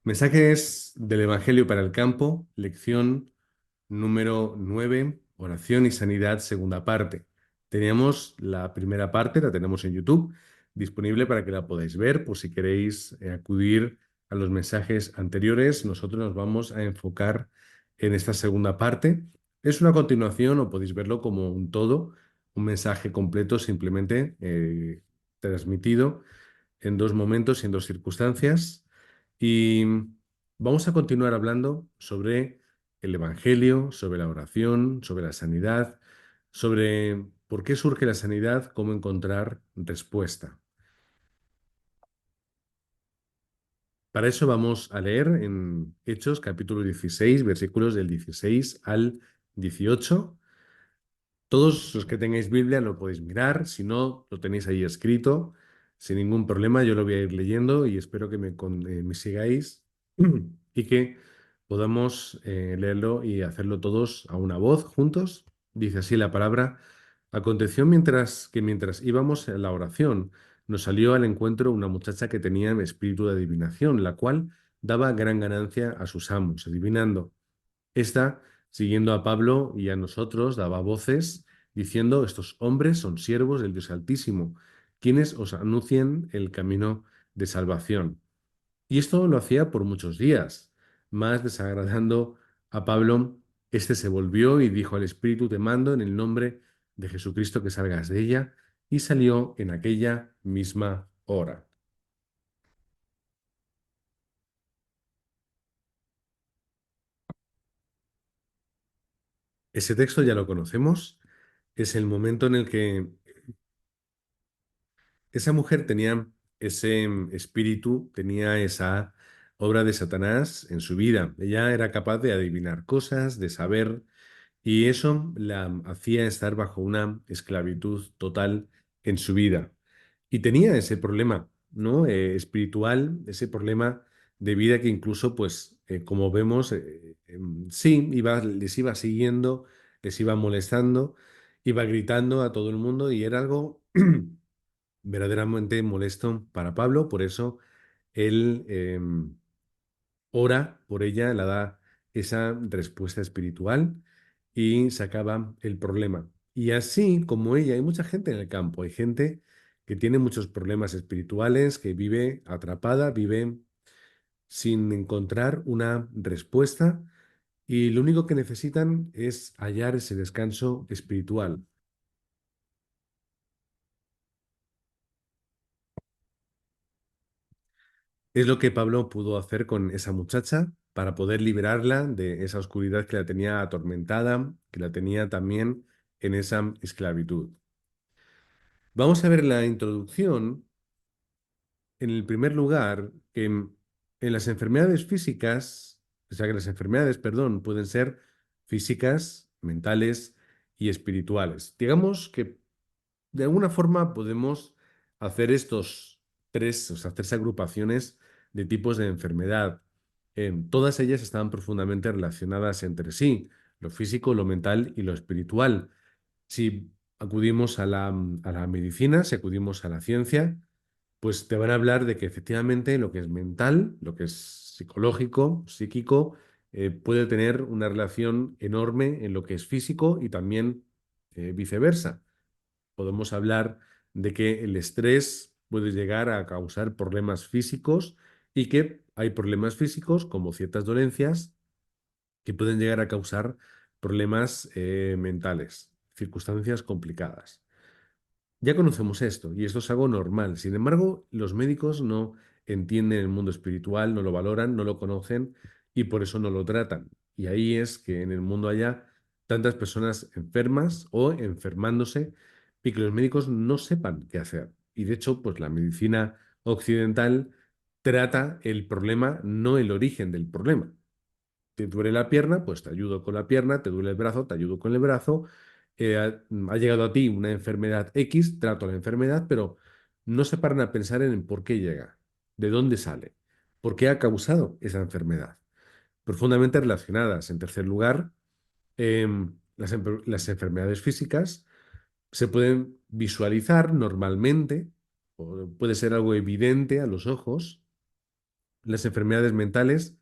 Mensajes del Evangelio para el campo, lección número 9, oración y sanidad, segunda parte. Teníamos la primera parte, la tenemos en YouTube, disponible para que la podáis ver por si queréis acudir a los mensajes anteriores. Nosotros nos vamos a enfocar en esta segunda parte. Es una continuación o podéis verlo como un todo, un mensaje completo simplemente transmitido en dos momentos y en dos circunstancias. Y vamos a continuar hablando sobre el Evangelio, sobre la oración, sobre la sanidad, sobre por qué surge la sanidad, cómo encontrar respuesta. Para eso vamos a leer en Hechos capítulo 16, versículos del 16 al 18. Todos los que tengáis Biblia lo podéis mirar, si no, lo tenéis ahí escrito, sin ningún problema, yo lo voy a ir leyendo y espero que me sigáis y que podamos leerlo y hacerlo todos a una voz, juntos. Dice así la palabra: aconteció mientras íbamos a la oración, nos salió al encuentro una muchacha que tenía espíritu de adivinación, la cual daba gran ganancia a sus amos, adivinando. Esta, siguiendo a Pablo y a nosotros, daba voces diciendo: estos hombres son siervos del Dios Altísimo, quienes os anuncian el camino de salvación. Y esto lo hacía por muchos días. Más desagradando a Pablo, este se volvió y dijo al Espíritu: te mando en el nombre de Jesucristo que salgas de ella. Y salió en aquella misma hora. Ese texto ya lo conocemos. Es el momento en el que esa mujer tenía ese espíritu, tenía esa obra de Satanás en su vida. Ella era capaz de adivinar cosas, de saber, y eso la hacía estar bajo una esclavitud total en su vida. Y tenía ese problema, ¿no? Espiritual, ese problema de vida que incluso, pues, como vemos, sí, les iba siguiendo, les iba molestando, iba gritando a todo el mundo y era algo verdaderamente molesto para Pablo. Por eso él ora por ella, le da esa respuesta espiritual y se acaba el problema. Y así como ella, hay mucha gente en el campo, hay gente que tiene muchos problemas espirituales, que vive atrapada, vive sin encontrar una respuesta y lo único que necesitan es hallar ese descanso espiritual. Es lo que Pablo pudo hacer con esa muchacha para poder liberarla de esa oscuridad que la tenía atormentada, que la tenía también en esa esclavitud. Vamos a ver la introducción, en el primer lugar, que en las enfermedades físicas, o sea, que las enfermedades, perdón, pueden ser físicas, mentales y espirituales. Digamos que de alguna forma podemos hacer estos tres, o sea, tres agrupaciones de tipos de enfermedad. Todas ellas están profundamente relacionadas entre sí, lo físico, lo mental y lo espiritual. Si acudimos a la medicina, si acudimos a la ciencia, pues te van a hablar de que efectivamente lo que es mental, lo que es psicológico, psíquico, puede tener una relación enorme en lo que es físico y también viceversa. Podemos hablar de que el estrés puede llegar a causar problemas físicos y que hay problemas físicos como ciertas dolencias que pueden llegar a causar problemas mentales, circunstancias complicadas. Ya conocemos esto y esto es algo normal. Sin embargo, los médicos no entienden el mundo espiritual, no lo valoran, no lo conocen y por eso no lo tratan. Y ahí es que en el mundo haya tantas personas enfermas o enfermándose y que los médicos no sepan qué hacer. Y de hecho, pues la medicina occidental trata el problema, no el origen del problema. Te duele la pierna, pues te ayudo con la pierna, te duele el brazo, te ayudo con el brazo. Ha llegado a ti una enfermedad X, trato la enfermedad, pero no se paran a pensar en por qué llega, de dónde sale, por qué ha causado esa enfermedad. Profundamente relacionadas. En tercer lugar, las enfermedades físicas se pueden visualizar normalmente, o puede ser algo evidente a los ojos, Las enfermedades mentales,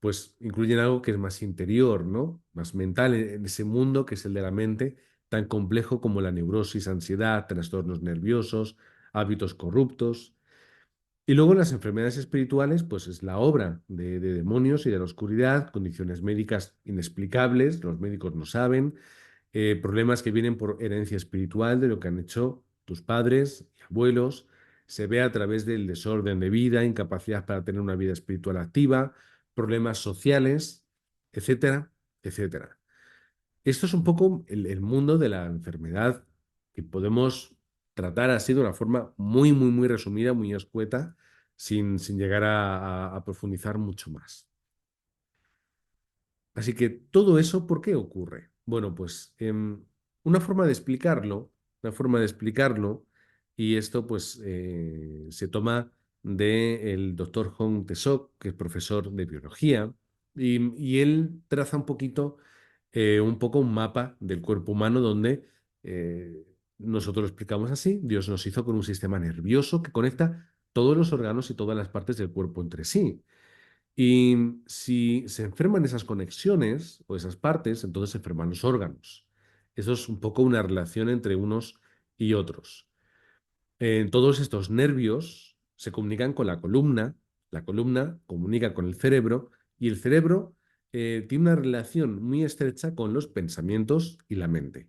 pues incluyen algo que es más interior, ¿no? Más mental, en ese mundo que es el de la mente, tan complejo como la neurosis, ansiedad, trastornos nerviosos, hábitos corruptos. Y luego las enfermedades espirituales, pues es la obra de demonios y de la oscuridad, condiciones médicas inexplicables, los médicos no saben, problemas que vienen por herencia espiritual de lo que han hecho tus padres y abuelos, se ve a través del desorden de vida, incapacidad para tener una vida espiritual activa, problemas sociales, etcétera, etcétera. Esto es un poco el mundo de la enfermedad que podemos tratar así de una forma muy, muy, muy resumida, muy escueta, sin llegar a profundizar mucho más. Así que todo eso, ¿por qué ocurre? Bueno, pues una forma de explicarlo, una forma de explicarlo, y esto pues se toma del doctor Hong Tae-sok, que es profesor de biología, y él traza un poco un mapa del cuerpo humano donde nosotros lo explicamos así: Dios nos hizo con un sistema nervioso que conecta todos los órganos y todas las partes del cuerpo entre sí. Y si se enferman esas conexiones o esas partes, entonces se enferman los órganos. Eso es un poco una relación entre unos y otros. Todos estos nervios se comunican con la columna comunica con el cerebro y el cerebro tiene una relación muy estrecha con los pensamientos y la mente.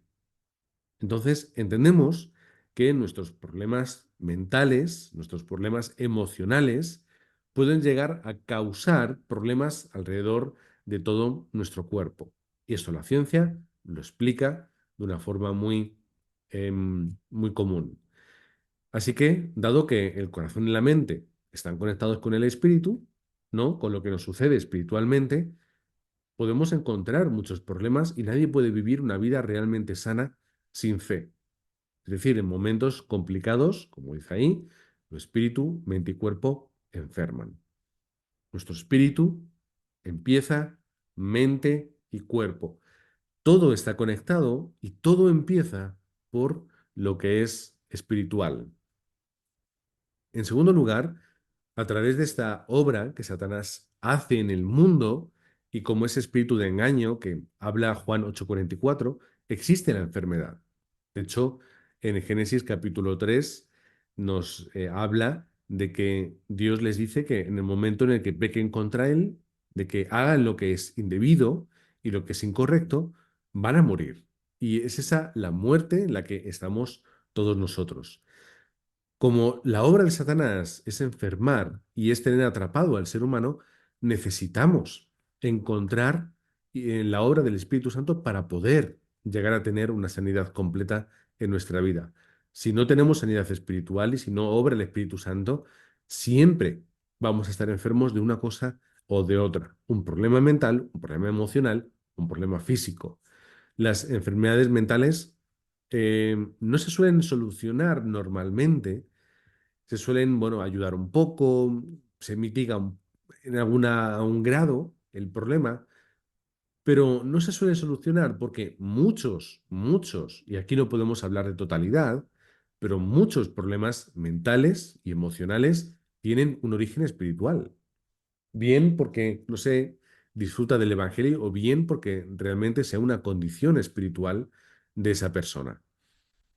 Entonces, entendemos que nuestros problemas mentales, nuestros problemas emocionales, pueden llegar a causar problemas alrededor de todo nuestro cuerpo. Y esto la ciencia lo explica de una forma muy común. Así que, dado que el corazón y la mente están conectados con el espíritu, ¿no? Con lo que nos sucede espiritualmente, podemos encontrar muchos problemas y nadie puede vivir una vida realmente sana sin fe. Es decir, en momentos complicados, como dice ahí, tu espíritu, mente y cuerpo enferman. Nuestro espíritu empieza, mente y cuerpo. Todo está conectado y todo empieza por lo que es espiritual. En segundo lugar, a través de esta obra que Satanás hace en el mundo y como ese espíritu de engaño que habla Juan 8:44, existe la enfermedad. De hecho, en Génesis capítulo 3 nos habla de que Dios les dice que en el momento en el que pequen contra Él, de que hagan lo que es indebido y lo que es incorrecto, van a morir. Y es esa la muerte en la que estamos todos nosotros. Como la obra de Satanás es enfermar y es tener atrapado al ser humano, necesitamos encontrar en la obra del Espíritu Santo para poder llegar a tener una sanidad completa en nuestra vida. Si no tenemos sanidad espiritual y si no obra el Espíritu Santo, siempre vamos a estar enfermos de una cosa o de otra. Un problema mental, un problema emocional, un problema físico. Las enfermedades mentales no se suelen solucionar normalmente, se suelen, bueno, ayudar un poco, se mitiga en a un grado el problema, pero no se suele solucionar porque muchos, y aquí no podemos hablar de totalidad, pero muchos problemas mentales y emocionales tienen un origen espiritual. Bien porque, no sé, disfruta del Evangelio o bien porque realmente sea una condición espiritual de esa persona.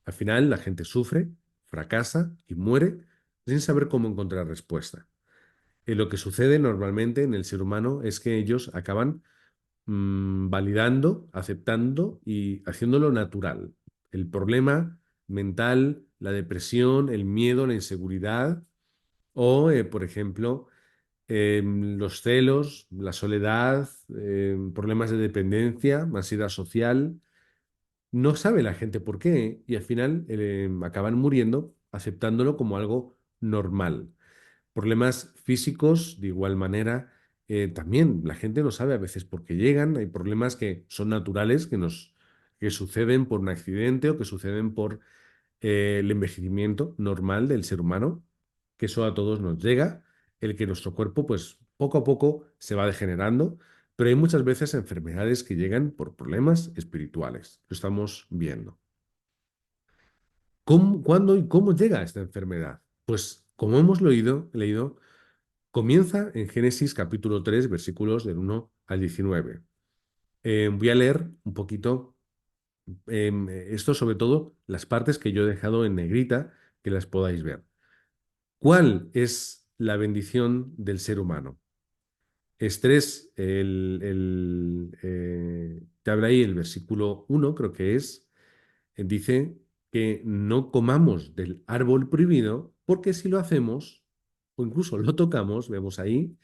Al final, la gente sufre, fracasa y muere sin saber cómo encontrar respuesta. Lo que sucede normalmente en el ser humano es que ellos acaban validando, aceptando y haciéndolo natural. El problema mental, la depresión, el miedo, la inseguridad o, por ejemplo, los celos, la soledad, problemas de dependencia, ansiedad social. No sabe la gente por qué y al final acaban muriendo aceptándolo como algo normal. Problemas físicos, de igual manera, también la gente no sabe a veces por qué llegan. Hay problemas que son naturales, que suceden por un accidente o que suceden por el envejecimiento normal del ser humano, que eso a todos nos llega, el que nuestro cuerpo, pues poco a poco se va degenerando, pero hay muchas veces enfermedades que llegan por problemas espirituales. Lo estamos viendo. ¿Cuándo y cómo llega esta enfermedad? Pues como hemos leído, Comienza en Génesis capítulo 3 versículos del 1 al 19. Voy a leer un poquito esto, sobre todo las partes que yo he dejado en negrita, que las podáis ver. ¿Cuál es la bendición del ser humano? Estrés, te habla ahí el versículo 1, creo que es, dice que no comamos del árbol prohibido, porque si lo hacemos, o incluso lo tocamos, vemos ahí,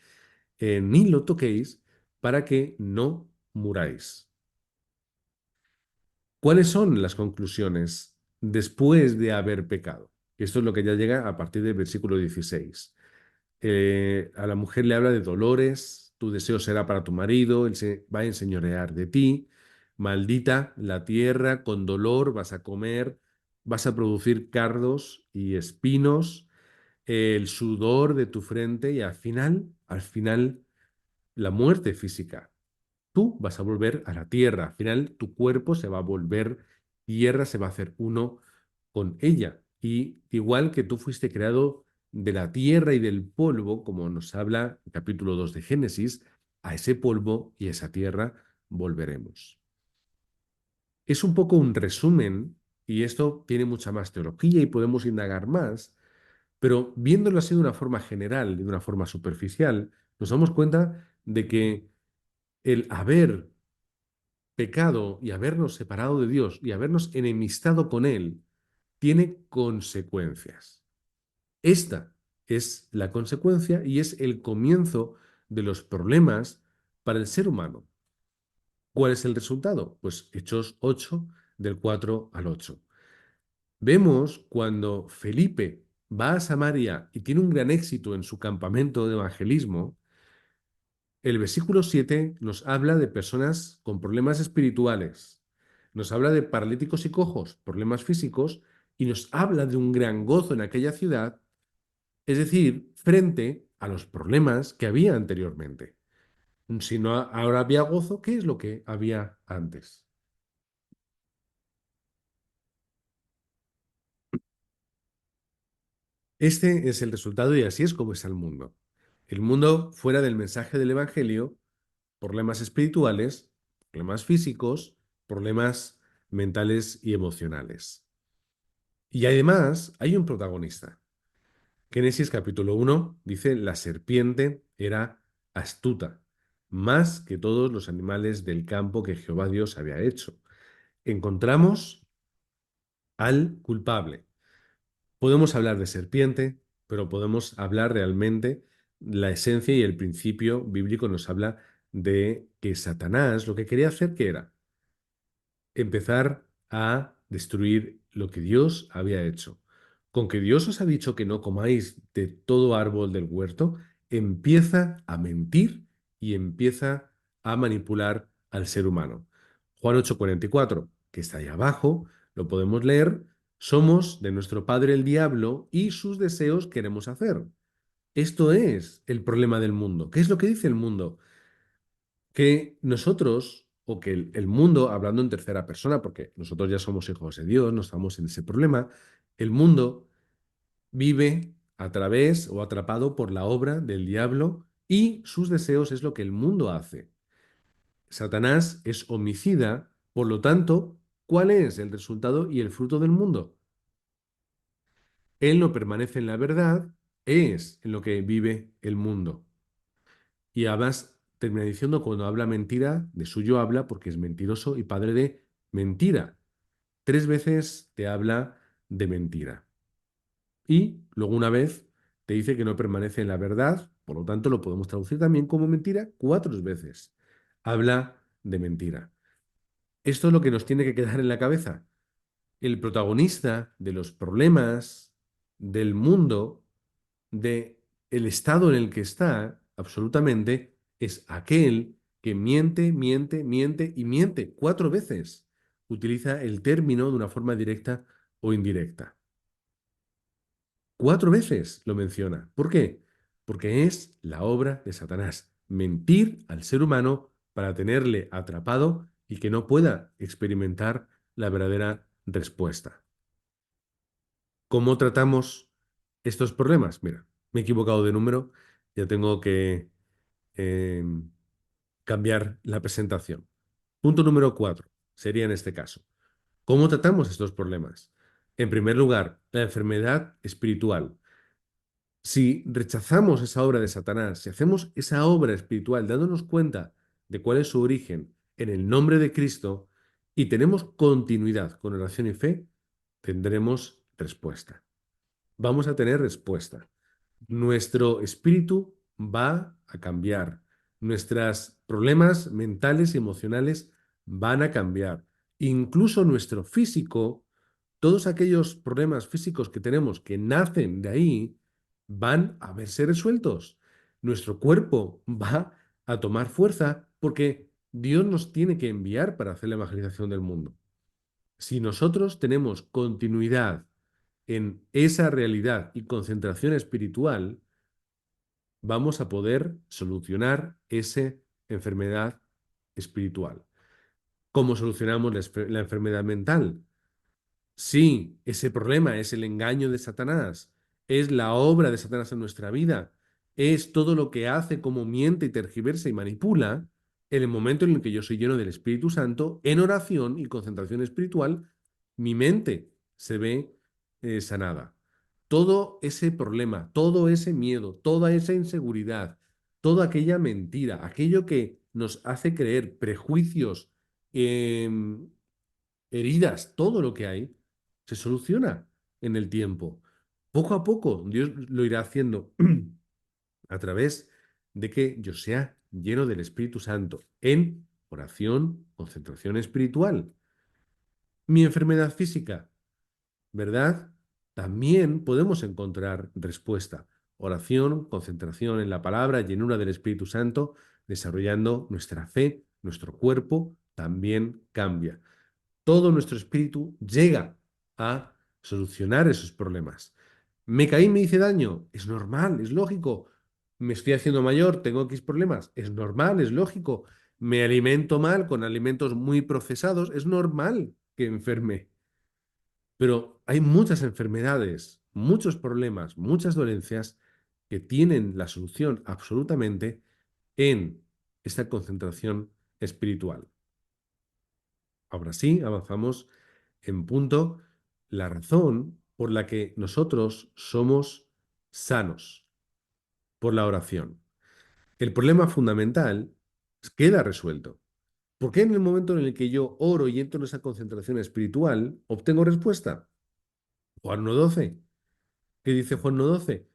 ni lo toquéis, para que no muráis. ¿Cuáles son las conclusiones después de haber pecado? Esto es lo que ya llega a partir del versículo 16. A la mujer le habla de dolores, tu deseo será para tu marido, él se va a enseñorear de ti, maldita la tierra, con dolor vas a comer, vas a producir cardos y espinos, el sudor de tu frente y al final, la muerte física. Tú vas a volver a la tierra. Al final, tu cuerpo se va a volver tierra, se va a hacer uno con ella. Y igual que tú fuiste creado de la tierra y del polvo, como nos habla el capítulo 2 de Génesis, a ese polvo y a esa tierra volveremos. Es un poco un resumen, y esto tiene mucha más teología y podemos indagar más, pero viéndolo así de una forma general y de una forma superficial, nos damos cuenta de que el haber pecado y habernos separado de Dios y habernos enemistado con Él tiene consecuencias. Esta es la consecuencia y es el comienzo de los problemas para el ser humano. ¿Cuál es el resultado? Pues Hechos 8, del 4 al 8. Vemos cuando Felipe va a Samaria y tiene un gran éxito en su campamento de evangelismo. El versículo 7 nos habla de personas con problemas espirituales, nos habla de paralíticos y cojos, problemas físicos, y nos habla de un gran gozo en aquella ciudad, es decir, frente a los problemas que había anteriormente. Si no ahora había gozo, ¿qué es lo que había antes? Este es el resultado y así es como es el mundo. El mundo fuera del mensaje del Evangelio, problemas espirituales, problemas físicos, problemas mentales y emocionales. Y además hay un protagonista. Génesis capítulo 1 dice, la serpiente era astuta, más que todos los animales del campo que Jehová Dios había hecho. Encontramos al culpable. Podemos hablar de serpiente, pero podemos hablar realmente, la esencia y el principio bíblico nos habla de que Satanás lo que quería hacer, ¿qué era? Empezar a destruir lo que Dios había hecho. Con que Dios os ha dicho que no comáis de todo árbol del huerto, empieza a mentir y empieza a manipular al ser humano. Juan 8:44, que está ahí abajo, lo podemos leer, somos de nuestro padre el diablo y sus deseos queremos hacer. Esto es el problema del mundo. ¿Qué es lo que dice el mundo? Que nosotros, o que el mundo, hablando en tercera persona, porque nosotros ya somos hijos de Dios, no estamos en ese problema, el mundo vive a través o atrapado por la obra del diablo y sus deseos es lo que el mundo hace. Satanás es homicida, por lo tanto, ¿cuál es el resultado y el fruto del mundo? Él no permanece en la verdad, es en lo que vive el mundo. Y además termina diciendo cuando habla mentira, de suyo habla porque es mentiroso y padre de mentira. 3 veces te habla de mentira. Y luego una vez te dice que no permanece en la verdad, por lo tanto lo podemos traducir también como mentira 4 veces. Habla de mentira. Esto es lo que nos tiene que quedar en la cabeza. El protagonista de los problemas del mundo, de el estado en el que está, absolutamente, es aquel que miente, miente, miente y miente 4 veces. Utiliza el término de una forma directa o indirecta. 4 veces lo menciona. ¿Por qué? Porque es la obra de Satanás. Mentir al ser humano para tenerle atrapado y que no pueda experimentar la verdadera respuesta. ¿Cómo tratamos estos problemas? Mira, me he equivocado de número. ya tengo que eh, cambiar la presentación. Punto número 4 sería en este caso. ¿Cómo tratamos estos problemas? En primer lugar, la enfermedad espiritual. Si rechazamos esa obra de Satanás, si hacemos esa obra espiritual dándonos cuenta de cuál es su origen en el nombre de Cristo y tenemos continuidad con oración y fe, tendremos respuesta. Vamos a tener respuesta. Nuestro espíritu va a cambiar. Nuestros problemas mentales y emocionales van a cambiar. Incluso nuestro físico, todos aquellos problemas físicos que tenemos que nacen de ahí, van a verse resueltos. Nuestro cuerpo va a tomar fuerza porque Dios nos tiene que enviar para hacer la evangelización del mundo. Si nosotros tenemos continuidad en esa realidad y concentración espiritual, vamos a poder solucionar esa enfermedad espiritual. ¿Cómo solucionamos la enfermedad mental? Sí, ese problema es el engaño de Satanás, es la obra de Satanás en nuestra vida, es todo lo que hace, como miente y tergiversa y manipula. En el momento en el que yo soy lleno del Espíritu Santo, en oración y concentración espiritual, mi mente se ve sanada. Todo ese problema, todo ese miedo, toda esa inseguridad, toda aquella mentira, aquello que nos hace creer, prejuicios, em, heridas, todo lo que hay, se soluciona en el tiempo. Poco a poco, Dios lo irá haciendo a través de que yo sea lleno del Espíritu Santo en oración, concentración espiritual. Mi enfermedad física, ¿verdad? También podemos encontrar respuesta. Oración, concentración en la palabra, llenura del Espíritu Santo, desarrollando nuestra fe, nuestro cuerpo también cambia. Todo nuestro espíritu llega a solucionar esos problemas. ¿Me caí y me hice daño? Es normal, es lógico. ¿Me estoy haciendo mayor? ¿Tengo X problemas? Es normal, es lógico. ¿Me alimento mal con alimentos muy procesados? Es normal que enferme. Pero hay muchas enfermedades, muchos problemas, muchas dolencias que tienen la solución absolutamente en esta concentración espiritual. Ahora sí, avanzamos en punto la razón por la que nosotros somos sanos, por la oración. El problema fundamental queda resuelto. ¿Por qué en el momento en el que yo oro y entro en esa concentración espiritual obtengo respuesta? Juan 1.12. ¿Qué dice Juan 1.12?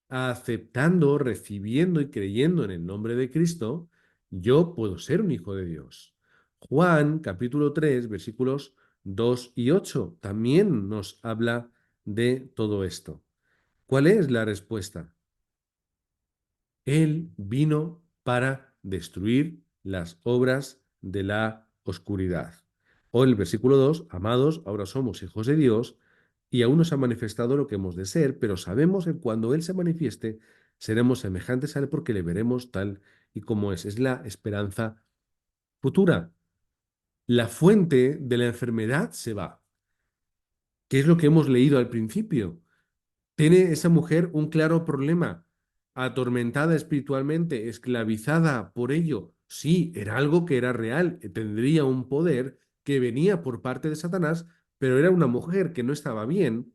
Aceptando, recibiendo y creyendo en el nombre de Cristo, yo puedo ser un hijo de Dios. Juan capítulo 3 versículos 2 y 8 también nos habla de todo esto. ¿Cuál es la respuesta? Él vino para destruir las obras de la oscuridad. O el versículo 2, amados, ahora somos hijos de Dios y aún nos ha manifestado lo que hemos de ser, pero sabemos que cuando Él se manifieste, seremos semejantes a Él porque le veremos tal y como es. Es la esperanza futura. La fuente de la enfermedad se va, que es lo que hemos leído al principio. ¿Tiene esa mujer un claro problema? ¿Atormentada espiritualmente, esclavizada por ello? Sí, era algo que era real, tendría un poder que venía por parte de Satanás, pero era una mujer que no estaba bien,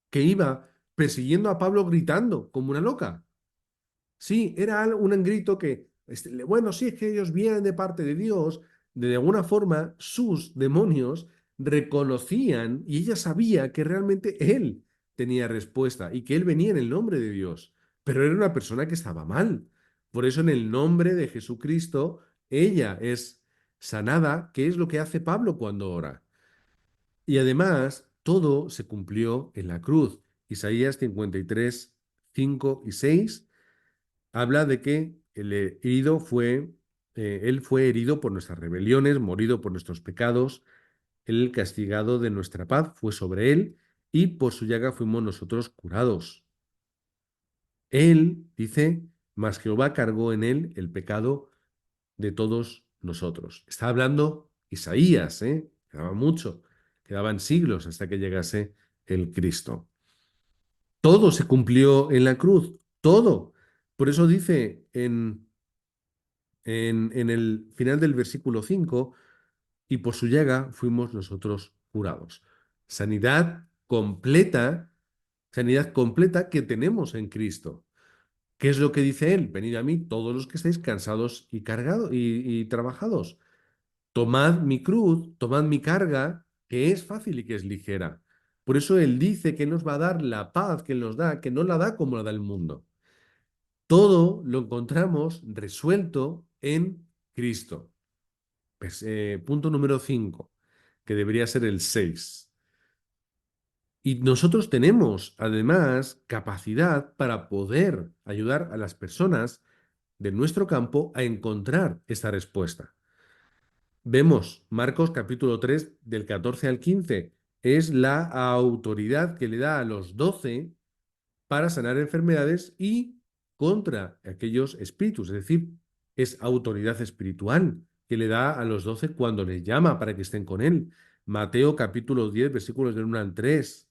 que iba persiguiendo a Pablo gritando como una loca. Sí, era un grito que, bueno, sí, es que ellos vienen de parte de Dios, de alguna forma sus demonios reconocían y ella sabía que realmente él tenía respuesta y que él venía en el nombre de Dios, pero era una persona que estaba mal. Por eso en el nombre de Jesucristo, ella es sanada, que es lo que hace Pablo cuando ora. Y además, todo se cumplió en la cruz. Isaías 53, 5 y 6 habla de que el herido fue, él fue herido por nuestras rebeliones, morido por nuestros pecados, el castigado de nuestra paz fue sobre él y por su llaga fuimos nosotros curados. Él, dice, mas Jehová cargó en él el pecado de todos nosotros. Está hablando Isaías, ¿eh? Quedaba mucho, quedaban siglos hasta que llegase el Cristo. Todo se cumplió en la cruz, todo. Por eso dice en el final del versículo 5, y por su llaga fuimos nosotros curados. Sanidad completa que tenemos en Cristo. ¿Qué es lo que dice Él? Venid a mí todos los que estáis cansados y cargados y trabajados. Tomad mi cruz, tomad mi carga, que es fácil y que es ligera. Por eso Él dice que nos va a dar la paz que Él nos da, que no la da como la da el mundo. Todo lo encontramos resuelto en Cristo. Punto número 5, que debería ser el 6. Y nosotros tenemos, además, capacidad para poder ayudar a las personas de nuestro campo a encontrar esta respuesta. Vemos Marcos capítulo 3 del 14 al 15. Es la autoridad que le da a los 12 para sanar enfermedades y contra aquellos espíritus. Es decir, es autoridad espiritual que le da a los 12 cuando les llama para que estén con él. Mateo capítulo 10 versículos del 1 al 3.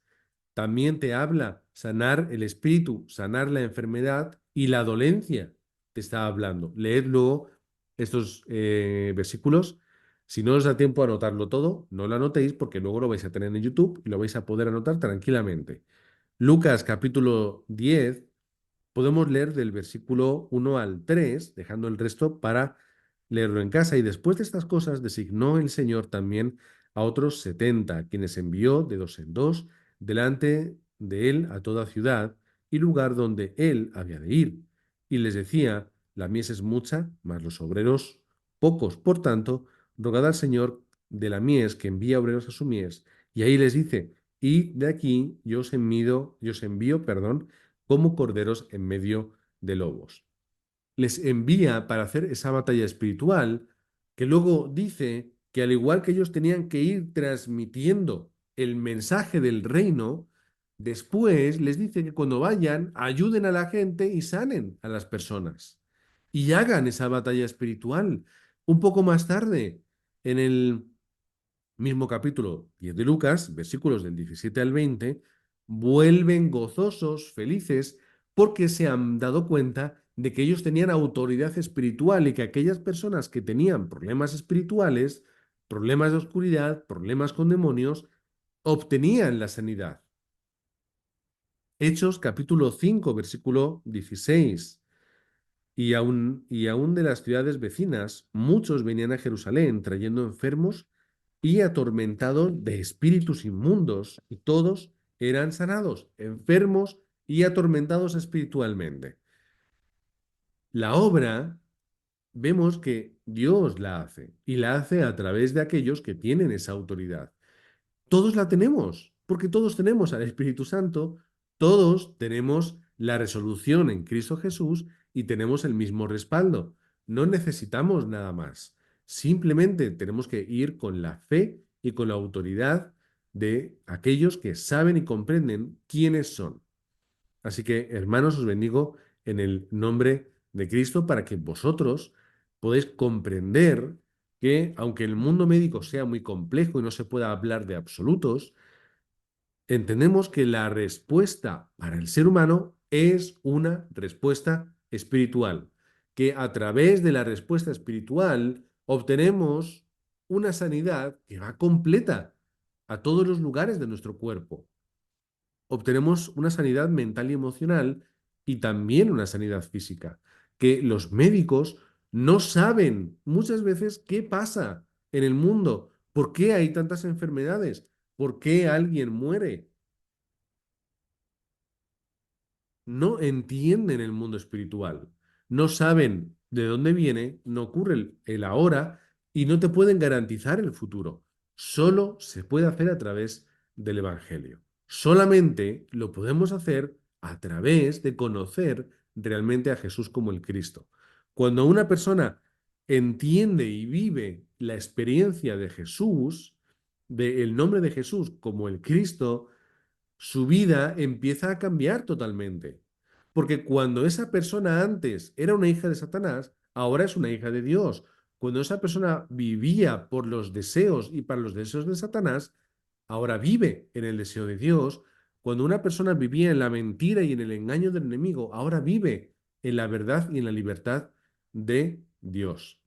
También te habla sanar el espíritu, sanar la enfermedad y la dolencia. Te está hablando. Leed luego estos versículos. Si no os da tiempo a anotarlo todo, no lo anotéis porque luego lo vais a tener en YouTube y lo vais a poder anotar tranquilamente. Lucas capítulo 10, podemos leer del versículo 1 al 3, dejando el resto para leerlo en casa. Y después de estas cosas designó el Señor también a otros 70, quienes envió de dos en dos delante de él a toda ciudad y lugar donde él había de ir. Y les decía, la mies es mucha, mas los obreros pocos. Por tanto, rogad al Señor de la mies que envía obreros a su mies. Y ahí les dice, y de aquí yo os envío, perdón, como corderos en medio de lobos. Les envía para hacer esa batalla espiritual que luego dice que al igual que ellos tenían que ir transmitiendo el mensaje del reino, después les dice que cuando vayan ayuden a la gente y sanen a las personas y hagan esa batalla espiritual. Un poco más tarde, en el mismo capítulo 10 de Lucas, versículos del 17 al 20, vuelven gozosos, felices, porque se han dado cuenta de que ellos tenían autoridad espiritual y que aquellas personas que tenían problemas espirituales, problemas de oscuridad, problemas con demonios, obtenían la sanidad. Hechos capítulo 5, versículo 16. Y aún de las ciudades vecinas, muchos venían a Jerusalén trayendo enfermos y atormentados de espíritus inmundos, y todos eran sanados, enfermos y atormentados espiritualmente. La obra, vemos que Dios la hace, y la hace a través de aquellos que tienen esa autoridad. Todos la tenemos, porque todos tenemos al Espíritu Santo, todos tenemos la resolución en Cristo Jesús y tenemos el mismo respaldo. No necesitamos nada más. Simplemente tenemos que ir con la fe y con la autoridad de aquellos que saben y comprenden quiénes son. Así que, hermanos, os bendigo en el nombre de Cristo para que vosotros podáis comprender que, aunque el mundo médico sea muy complejo y no se pueda hablar de absolutos, entendemos que la respuesta para el ser humano es una respuesta espiritual, que a través de la respuesta espiritual obtenemos una sanidad que va completa a todos los lugares de nuestro cuerpo. Obtenemos una sanidad mental y emocional y también una sanidad física, que los médicos no saben muchas veces qué pasa en el mundo, por qué hay tantas enfermedades, por qué alguien muere. No entienden el mundo espiritual, no saben de dónde viene, no ocurre el ahora y no te pueden garantizar el futuro. Solo se puede hacer a través del Evangelio. Solamente lo podemos hacer a través de conocer realmente a Jesús como el Cristo. Cuando una persona entiende y vive la experiencia de Jesús, del nombre de Jesús como el Cristo, su vida empieza a cambiar totalmente. Porque cuando esa persona antes era una hija de Satanás, ahora es una hija de Dios. Cuando esa persona vivía por los deseos y para los deseos de Satanás, ahora vive en el deseo de Dios. Cuando una persona vivía en la mentira y en el engaño del enemigo, ahora vive en la verdad y en la libertad de Dios.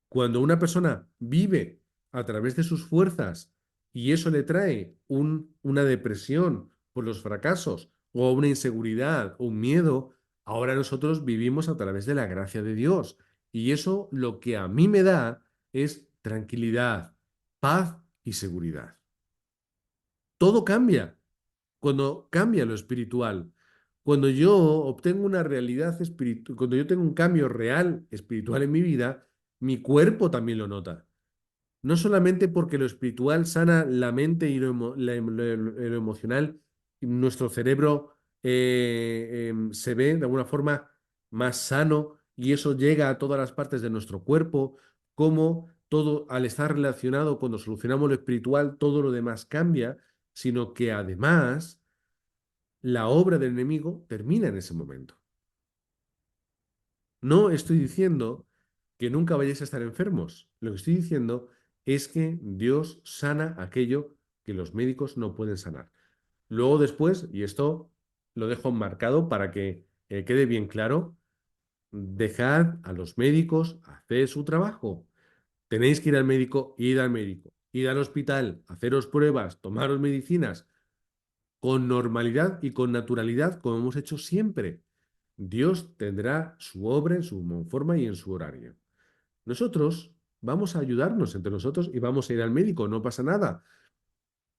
Cuando una persona vive a través de sus fuerzas y eso le trae una depresión por los fracasos o una inseguridad o un miedo, ahora nosotros vivimos a través de la gracia de Dios. Y eso lo que a mí me da es tranquilidad, paz y seguridad. Todo cambia cuando cambia lo espiritual. Cuando yo obtengo una realidad espiritual, cuando yo tengo un cambio real espiritual en mi vida, mi cuerpo también lo nota. No solamente porque lo espiritual sana la mente y lo emocional, y nuestro cerebro se ve de alguna forma más sano y eso llega a todas las partes de nuestro cuerpo, como todo al estar relacionado, cuando solucionamos lo espiritual, todo lo demás cambia, sino que además la obra del enemigo termina en ese momento. No estoy diciendo que nunca vayáis a estar enfermos. Lo que estoy diciendo es que Dios sana aquello que los médicos no pueden sanar. Luego después, y esto lo dejo marcado para que quede bien claro, dejad a los médicos hacer su trabajo. Tenéis que ir al médico, id al médico. Id al hospital, haceros pruebas, tomaros medicinas con normalidad y con naturalidad, como hemos hecho siempre. Dios tendrá su obra en su forma y en su horario. Nosotros vamos a ayudarnos entre nosotros y vamos a ir al médico, no pasa nada.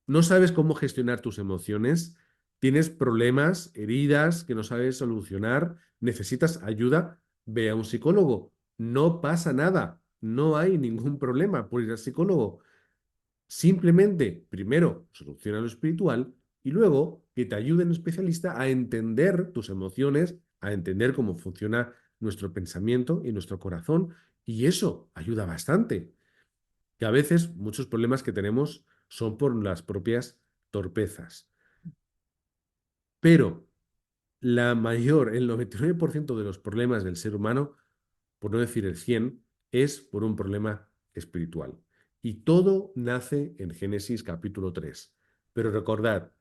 No sabes cómo gestionar tus emociones, tienes problemas, heridas que no sabes solucionar, necesitas ayuda, ve a un psicólogo. No pasa nada, no hay ningún problema por ir al psicólogo. Simplemente, primero, soluciona lo espiritual y luego que te ayude un especialista a entender tus emociones, a entender cómo funciona nuestro pensamiento y nuestro corazón. Y eso ayuda bastante. Que a veces muchos problemas que tenemos son por las propias torpezas. Pero el 99% de los problemas del ser humano, por no decir el 100, es por un problema espiritual. Y todo nace en Génesis capítulo 3. Pero recordad,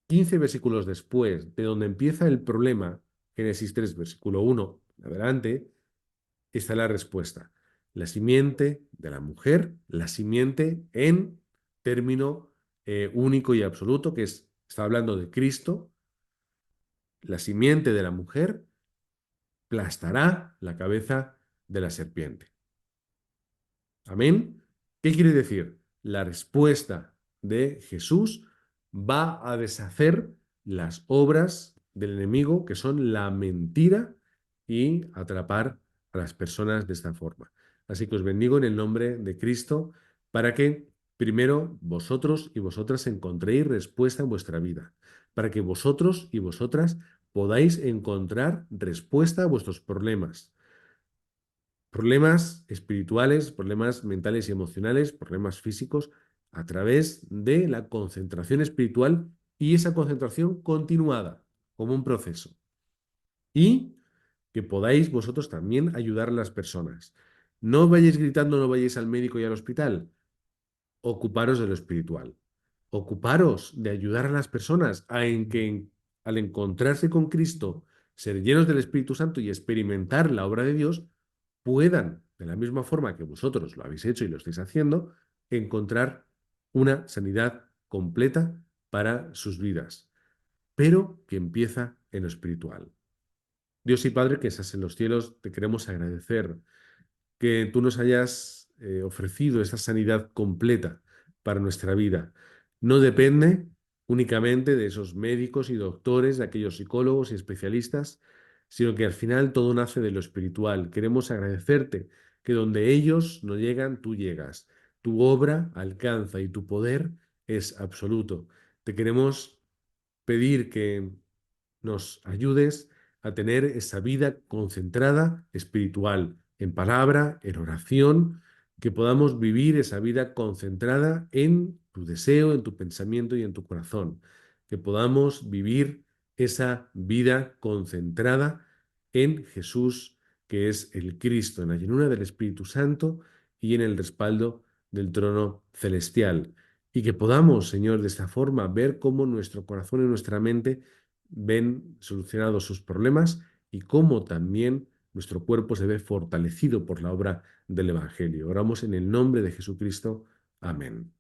15 versículos después de donde empieza el problema, Génesis 3, versículo 1, adelante, está la respuesta. La simiente de la mujer, la simiente en término único y absoluto, está hablando de Cristo, la simiente de la mujer aplastará la cabeza de la serpiente. Amén. ¿Qué quiere decir? La respuesta de Jesús va a deshacer las obras del enemigo, que son la mentira, y atrapar a las personas de esta forma. Así que os bendigo en el nombre de Cristo para que primero vosotros y vosotras encontréis respuesta en vuestra vida, para que vosotros y vosotras podáis encontrar respuesta a vuestros problemas espirituales, problemas mentales y emocionales, problemas físicos, a través de la concentración espiritual y esa concentración continuada, como un proceso. Y que podáis vosotros también ayudar a las personas. No vayáis gritando, no vayáis al médico y al hospital. Ocuparos de lo espiritual. Ocuparos de ayudar a las personas al encontrarse con Cristo, ser llenos del Espíritu Santo y experimentar la obra de Dios, puedan, de la misma forma que vosotros lo habéis hecho y lo estáis haciendo, encontrar una sanidad completa para sus vidas, pero que empieza en lo espiritual. Dios y Padre que estás en los cielos, te queremos agradecer que tú nos hayas ofrecido esa sanidad completa para nuestra vida. No depende únicamente de esos médicos y doctores, de aquellos psicólogos y especialistas, sino que al final todo nace de lo espiritual. Queremos agradecerte que donde ellos no llegan, tú llegas. Tu obra alcanza y tu poder es absoluto. Te queremos pedir que nos ayudes a tener esa vida concentrada espiritual, en palabra, en oración, que podamos vivir esa vida concentrada en tu deseo, en tu pensamiento y en tu corazón, que podamos vivir esa vida concentrada en Jesús, que es el Cristo, en la llenura del Espíritu Santo y en el respaldo del trono celestial. Y que podamos, Señor, de esta forma ver cómo nuestro corazón y nuestra mente ven solucionados sus problemas y cómo también nuestro cuerpo se ve fortalecido por la obra del Evangelio. Oramos en el nombre de Jesucristo. Amén.